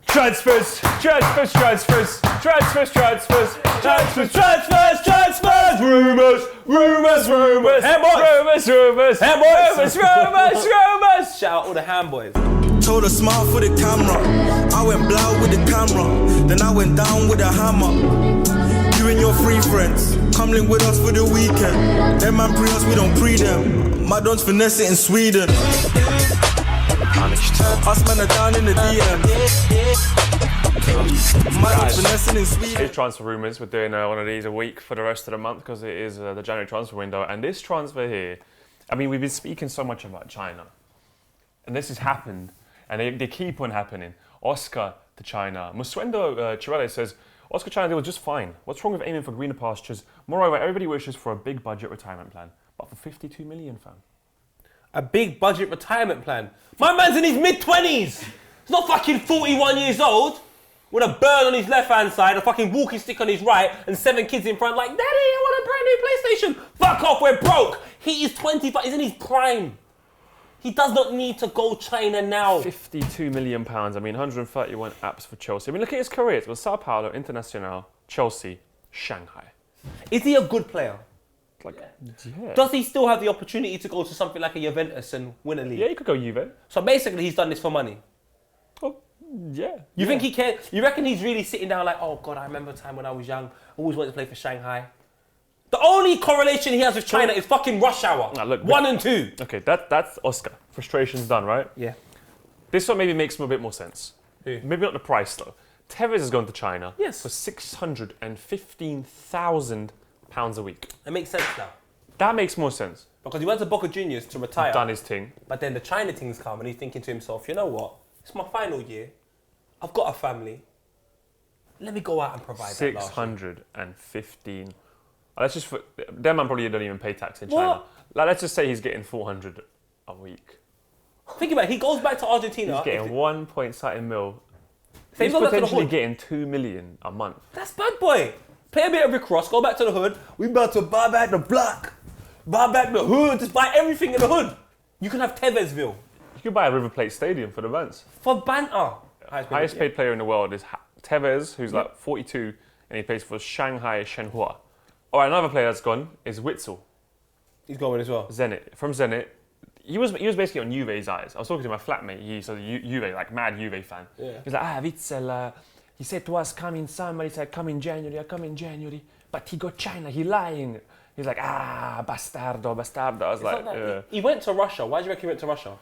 Transfers. Rumours. Shout out all the handboys. Told her smile for the camera. I went blow with the camera. Then I went down with a hammer. You and your free friends, come link with us for the weekend. Them man pre us, we don't pre them. My don's finesse it in Sweden. Us men are down in the DM. My don's finessing in Sweden. It's transfer rumours. We're doing one of these a week for the rest of the month because it is the January transfer window. And this transfer here, I mean, we've been speaking so much about China. And this has happened. And they keep on happening. Oscar to China. Muswendo Chirele says, Oscar China deal was just fine. What's wrong with aiming for greener pastures? Moreover, everybody wishes for a big budget retirement plan. But for 52 million, fam. A big budget retirement plan. My man's in his mid-20s. He's not fucking 41 years old with a bird on his left-hand side, a fucking walking stick on his right, and 7 kids in front like, Daddy, I want a brand new PlayStation. Fuck off, we're broke. He is 25, he's in his prime. He does not need to go China now. £52 million. I mean, 131 apps for Chelsea. I mean, look at his career. It was Sao Paulo, Internacional, Chelsea, Shanghai. Is he a good player? Like, yeah. Does he still have the opportunity to go to something like a Juventus and win a league? Yeah, he could go Juve. So basically, he's done this for money. Oh, yeah. You think he can? You reckon he's really sitting down like, oh God, I remember a time when I was young, always wanted to play for Shanghai. The only correlation he has with China is fucking rush hour. Nah, look, 1 and 2. Okay, that's Oscar. Frustration's done, right? Yeah. This one maybe makes him a bit more sense. Who? Maybe not the price though. Tevez has gone to China Yes. for £615,000 a week. It makes sense now. That makes more sense. Because he went to Boca Juniors to retire. Done his thing. But then the China thing's come and he's thinking to himself, you know what? It's my final year. I've got a family. Let me go out and provide that last year. 615. Let's just, them man probably don't even pay tax in China. Like, let's just say he's getting 400 a week. Think about it. He goes back to Argentina. He's getting 1.7 mil. So He's goes back to the potentially hood. getting 2 million a month. That's bad, boy. Play a bit of Rick Ross, go back to the hood. We about to buy back the block. Buy back the hood. Just buy everything in the hood. You can have Tevezville. You could buy a River Plate Stadium for the Vans. For banter. Highest paid player in the world is Tevez, who's like 42, and he plays for Shanghai Shenhua. All right, another player that's gone is Witsel. He's going as well. Zenit. From Zenit. He was basically on Juve's eyes. I was talking to my flatmate. He's a Juve, like mad Juve fan. Yeah. He's like, Witsel, he said to us, come in summer. He said, come in January, I come in January. But he got China, he lying. He's like, bastardo. I was like, yeah. He went to Russia. Why do you reckon he went to Russia?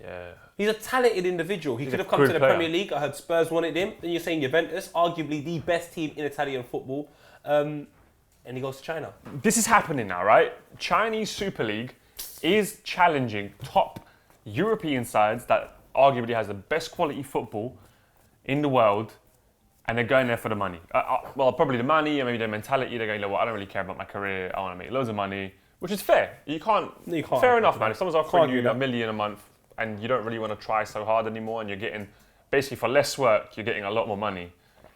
Yeah. He's a talented individual. He could have come to the Premier League. I heard Spurs wanted him. Then you're saying Juventus, arguably the best team in Italian football. And he goes to China. This is happening now, right? Chinese Super League is challenging top European sides that arguably has the best quality football in the world, and they're going there for the money. Well, probably the money and maybe their mentality. They're going, well, I don't really care about my career. I want to make loads of money, which is fair. You can't. Fair enough, man. If someone's offering you $1 million a month and you don't really want to try so hard anymore, and you're getting basically for less work, you're getting a lot more money.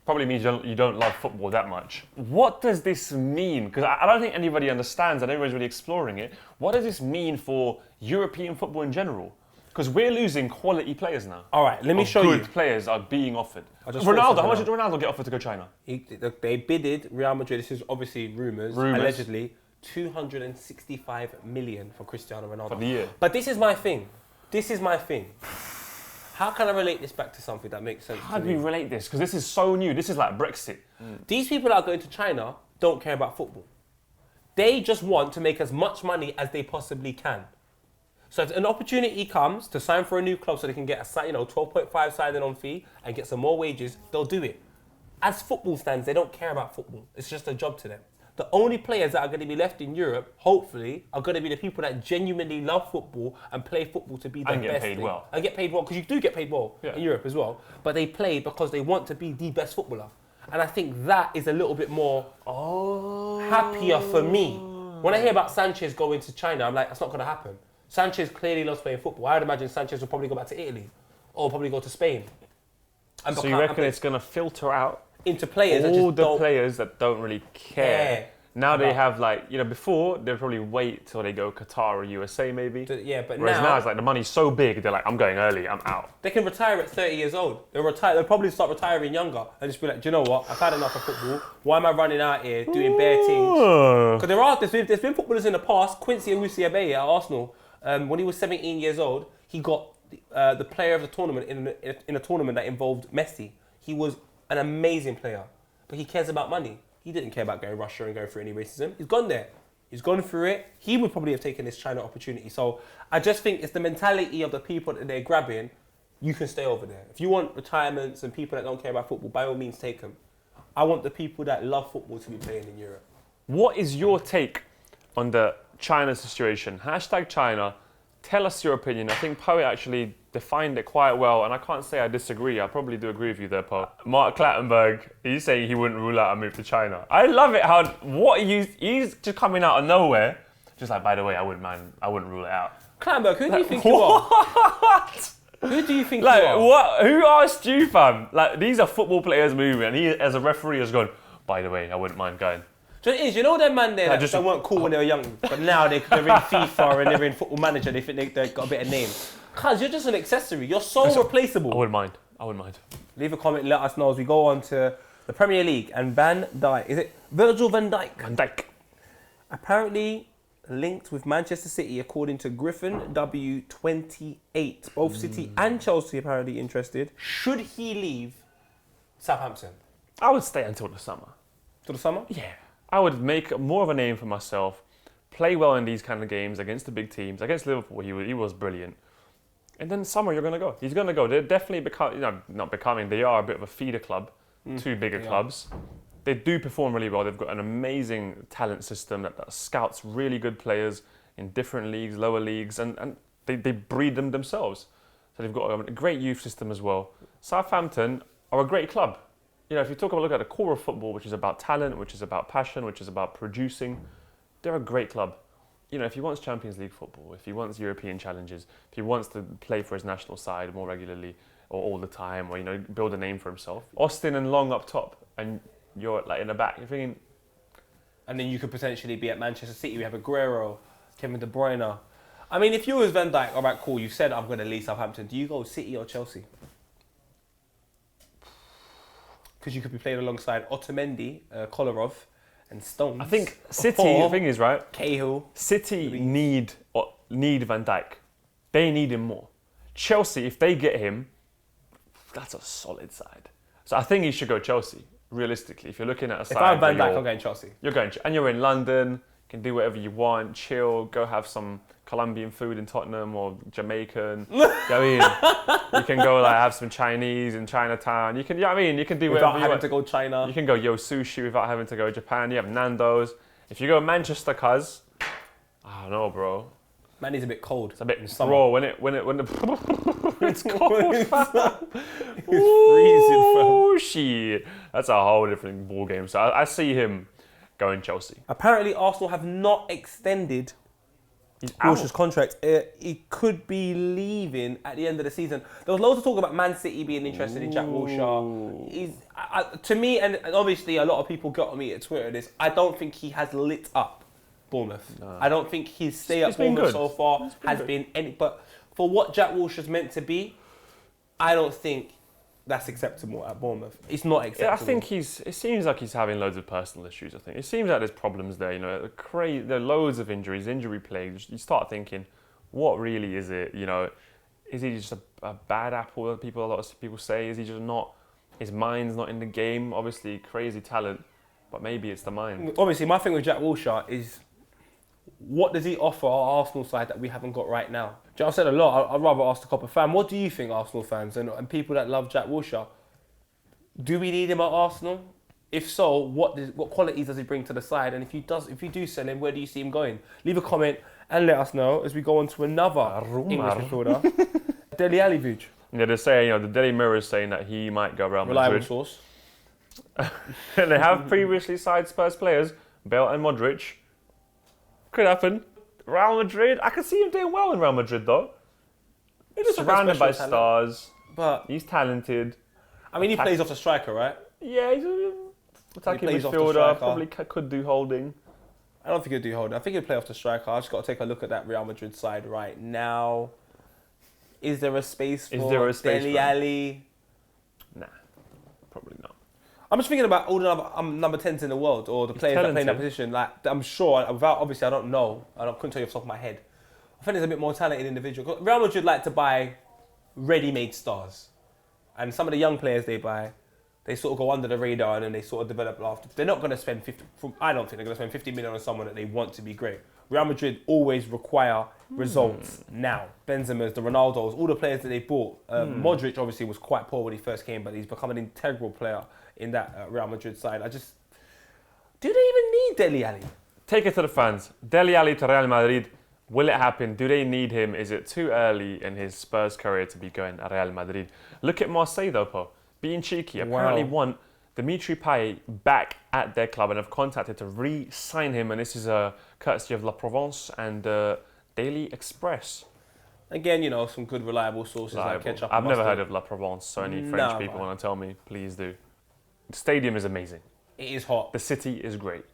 Probably means you don't love football that much. What does this mean? Because I don't think anybody understands and everybody's really exploring it. What does this mean for European football in general? Because we're losing quality players now. All right, let me show you. Good players are being offered. Ronaldo, how much did Ronaldo get offered to go China? They bidded Real Madrid. This is obviously rumours. Allegedly, 265 million for Cristiano Ronaldo. For the year. But this is my thing. How can I relate this back to something that makes sense? How do we relate this? Because this is so new. This is like Brexit. These people that are going to China don't care about football. They just want to make as much money as they possibly can. So if an opportunity comes to sign for a new club so they can get a 12.5 signing on fee and get some more wages, they'll do it. As football stands, they don't care about football. It's just a job to them. The only players that are going to be left in Europe, hopefully, are going to be the people that genuinely love football and play football to be the best. And get paid well. And get paid well, because you do get paid well in Europe as well. But they play because they want to be the best footballer. And I think that is a little bit more happier for me. When I hear about Sanchez going to China, I'm like, that's not going to happen. Sanchez clearly loves playing football. I would imagine Sanchez will probably go back to Italy or probably go to Spain. So you reckon it's going to filter out into players all the players that don't really care Now they have before they'd probably wait till they go Qatar or USA maybe. Yeah, but Whereas now it's like the money's so big, they're like, I'm going early, I'm out. They can retire at 30 years old. They'll probably start retiring younger and just be like, do you know what? I've had enough of football. Why am I running out here doing bare things? Because there's been footballers in the past. Quincy Awuzie-Abaye at Arsenal, when he was 17 years old, he got the player of the tournament in a tournament that involved Messi. He was an amazing player, but he cares about money. He didn't care about going to Russia and going through any racism. He's gone there. He's gone through it. He would probably have taken this China opportunity. So I just think it's the mentality of the people that they're grabbing. You can stay over there. If you want retirements and people that don't care about football, by all means take them. I want the people that love football to be playing in Europe. What is your take on the China situation? #China. Tell us your opinion. I think Poe actually defined it quite well, and I can't say I disagree. I probably do agree with you there, Poe. Mark Clattenburg, he's saying he wouldn't rule out a move to China. I love it how he's just coming out of nowhere, just like, by the way, I wouldn't rule it out. Clattenburg, who do you think you are? What? Who do you think you are? What? Who asked you, fam? Like, these are football players moving, and he, as a referee, has gone, by the way, I wouldn't mind going. So it is, you know them man there that just weren't cool when they were young, but now they're in FIFA and they're in Football Manager, they think they've got a bit of name. Cuz you're just an accessory, you're so replaceable. I wouldn't mind. Leave a comment, let us know as we go on to the Premier League and Van Dijk. Is it Virgil van Dijk? Van Dijk. Apparently linked with Manchester City according to Griffin W28. Both City and Chelsea apparently interested. Should he leave Southampton? I would stay until the summer. Till the summer? Yeah. I would make more of a name for myself, play well in these kind of games against the big teams. Against Liverpool, he was brilliant. And then summer, you're going to go. He's going to go. They're definitely they are a bit of a feeder club to bigger clubs. They do perform really well. They've got an amazing talent system that scouts really good players in different leagues, lower leagues, and they breed them themselves. So they've got a great youth system as well. Southampton are a great club. If you look at the core of football, which is about talent, which is about passion, which is about producing, they're a great club. If he wants Champions League football, if he wants European challenges, if he wants to play for his national side more regularly or all the time, or build a name for himself. Austin and Long up top, and you're like in the back. You're thinking, and then you could potentially be at Manchester City. We have Aguero, Kevin De Bruyne. I mean, if you was Van Dijk, all right, cool. You said I'm going to leave Southampton. Do you go City or Chelsea? Because you could be playing alongside Otamendi, Kolarov, and Stones. I think City, the thing is, right? Cahill. City need Van Dijk. They need him more. Chelsea, if they get him, that's a solid side. So I think he should go Chelsea, realistically. If you're looking at a side... If I'm Van Dijk, I'm going Chelsea. And you're in London, you can do whatever you want, chill, go have some Colombian food in Tottenham or Jamaican. Go in. You can go have some Chinese in Chinatown. You can, you can do whatever you want. Without having to go China. You can go Sushi without having to go Japan. You have Nando's. If you go Manchester, cuz, I don't know, bro. Man, he's a bit cold. It's a bit raw when the it's cold. It's freezing, fam. Oh shit! That's a whole different ball game. So I see him going Chelsea. Apparently, Arsenal have not extended Wilshere's contract. He could be leaving at the end of the season. There was loads of talk about Man City being interested in Jack Wilshere. To me, and obviously a lot of people got on me at Twitter this, I don't think he has lit up Bournemouth. No. I don't think his stay at Bournemouth so far has been any... But for what Jack Wilshere's meant to be, I don't think that's acceptable at Bournemouth. It's not acceptable. Yeah, I think it seems like he's having loads of personal issues, I think. It seems like there's problems there, there are loads of injuries, injury plagues. You start thinking, what really is it? Is he just a bad apple that a lot of people say? Is he just not, his mind's not in the game? Obviously, crazy talent, but maybe it's the mind. Obviously, my thing with Jack Wilshere is, what does he offer our Arsenal side that we haven't got right now? I've said a lot. I'd rather ask the Copper fan, what do you think, Arsenal fans and people that love Jack Wilshere? Do we need him at Arsenal? If so, what qualities does he bring to the side? And if you do sell him, where do you see him going? Leave a comment and let us know as we go on to another English midfielder, Dele Alli. Yeah, they're saying, the Daily Mirror is saying that he might go around Madrid. Reliable source. And they have previously signed Spurs players, Bale and Modric. Could happen. Real Madrid, I could see him doing well in Real Madrid though. He's surrounded by stars, but he's talented. I mean, he plays off the striker, right? Yeah, Attacking plays off the midfielder, striker. probably could do holding. I don't think he'll do holding. I think he'll play off the striker. I just got to take a look at that Real Madrid side right now. Is there a space for Dele Alli? Nah, probably not. I'm just thinking about all the number 10s in the world, or the players that play in that position. Like, I'm sure, obviously I don't know, I couldn't tell you off the top of my head. I think there's a bit more talented individual. Real Madrid like to buy ready-made stars. And some of the young players they buy, they sort of go under the radar and then they sort of develop after. They're not going to spend I don't think they're going to spend 50 million on someone that they want to be great. Real Madrid always require results now. Benzema's, the Ronaldos, all the players that they bought. Modric obviously was quite poor when he first came, but he's become an integral player in that Real Madrid side. Do they even need Dele Alli? Take it to the fans. Dele Alli to Real Madrid. Will it happen? Do they need him? Is it too early in his Spurs career to be going to Real Madrid? Look at Marseille though, Po. Being cheeky, apparently want Dimitri Payet back at their club and have contacted to re-sign him. And this is a courtesy of La Provence and Daily Express. Again, you know, some good reliable sources like ketchup. I've never heard of La Provence, so any French people want to tell me, please do. The stadium is amazing. It is hot. The city is great.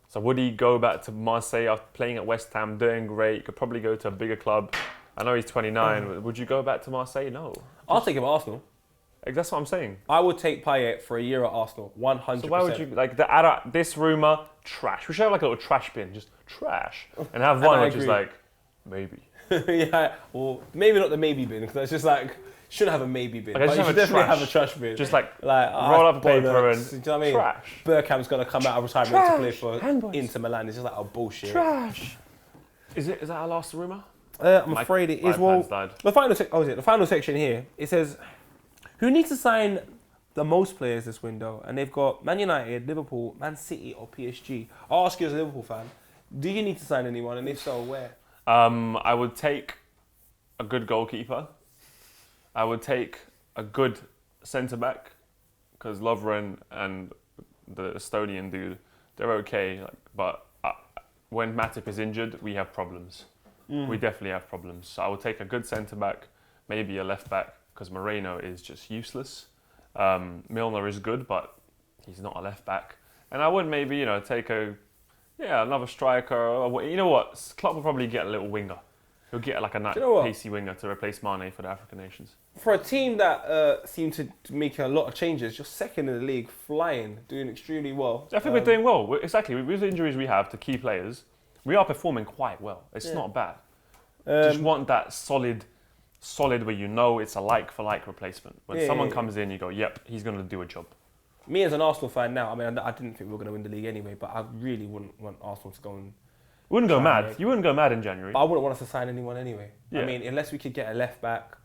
So would he go back to Marseille after playing at West Ham, doing great? Could probably go to a bigger club. I know he's 29. Would you go back to Marseille? No. I'll take him at Arsenal. That's what I'm saying. I would take Payet for a year at Arsenal, 100%. So why would you, like, this rumour, trash. We should have like a little trash bin, just trash. And have one which is like, maybe. Yeah, well, maybe not the maybe bin, because it's just like, shouldn't have a maybe bin. Okay, but you should definitely have a trash bin. Just like roll up a paper and do you know what I mean? Trash. Bergkamp's going to come out of retirement to play for Inter Milan. It's just like, oh, bullshit. Trash. Is that our last rumour? I'm afraid it is. Well, the final section here, it says, who needs to sign the most players this window? And they've got Man United, Liverpool, Man City or PSG. I'll ask you as a Liverpool fan, do you need to sign anyone? And if so, where? I would take a good goalkeeper. I would take a good centre-back, because Lovren and the Estonian dude, they're okay. But when Matip is injured, we have problems. We definitely have problems. So I would take a good centre-back, maybe a left-back, because Moreno is just useless. Milner is good, but he's not a left-back. And I would maybe, take another striker. You know what? Klopp will probably get a little winger. He'll get like a nice pacey winger to replace Mane for the African nations. For a team that seemed to make a lot of changes, you're second in the league, flying, doing extremely well. I think we're doing well. Exactly. With the injuries we have to key players, we are performing quite well. It's not bad. Just want that solid where it's a like-for-like replacement. When someone comes in, you go, yep, he's going to do a job. Me as an Arsenal fan now, I mean, I didn't think we were going to win the league anyway, but I really wouldn't want Arsenal to go and... Wouldn't go mad. You wouldn't go mad in January. But I wouldn't want us to sign anyone anyway. Yeah. I mean, unless we could get a left back,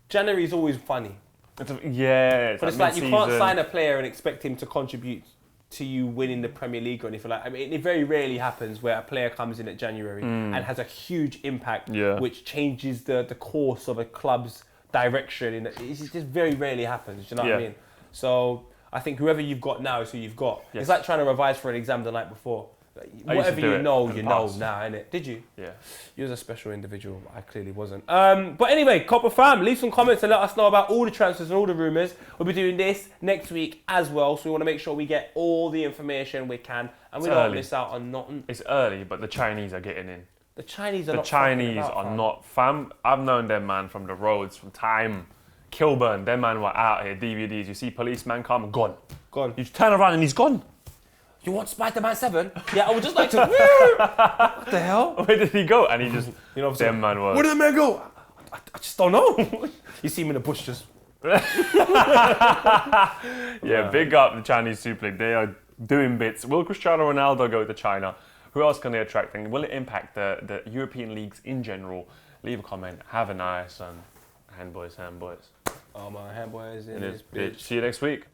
January is always funny. But it's like you can't sign a player and expect him to contribute to you winning the Premier League or anything like that. I mean, it very rarely happens where a player comes in at January and has a huge impact, which changes the course of a club's direction. It just very rarely happens. Do you know what I mean? So I think whoever you've got now is who you've got. Yes. It's like trying to revise for an exam the night before. Whatever you know now, innit? Did you? Yeah. You was a special individual. I clearly wasn't. But anyway, Copper fam, leave some comments and let us know about all the transfers and all the rumours. We'll be doing this next week as well, so we want to make sure we get all the information we can, and we don't miss out on nothing. It's early, but the Chinese are getting in. The Chinese are not, fam. I've known them, man, from the roads, from time. Kilburn, them man were out here, DVDs. You see policeman come, gone. Gone. You turn around and he's gone. You want Spider-Man 7? Yeah, I would just like to... What the hell? Where did he go? And he just... them man were... Where did the man go? I just don't know. You see him in the bush just... Big up the Chinese Super League. They are doing bits. Will Cristiano Ronaldo go to China? Who else can they attract? And will it impact the European leagues in general? Leave a comment. Have a nice one. Handboys. Oh, my handboys in this bitch. See you next week.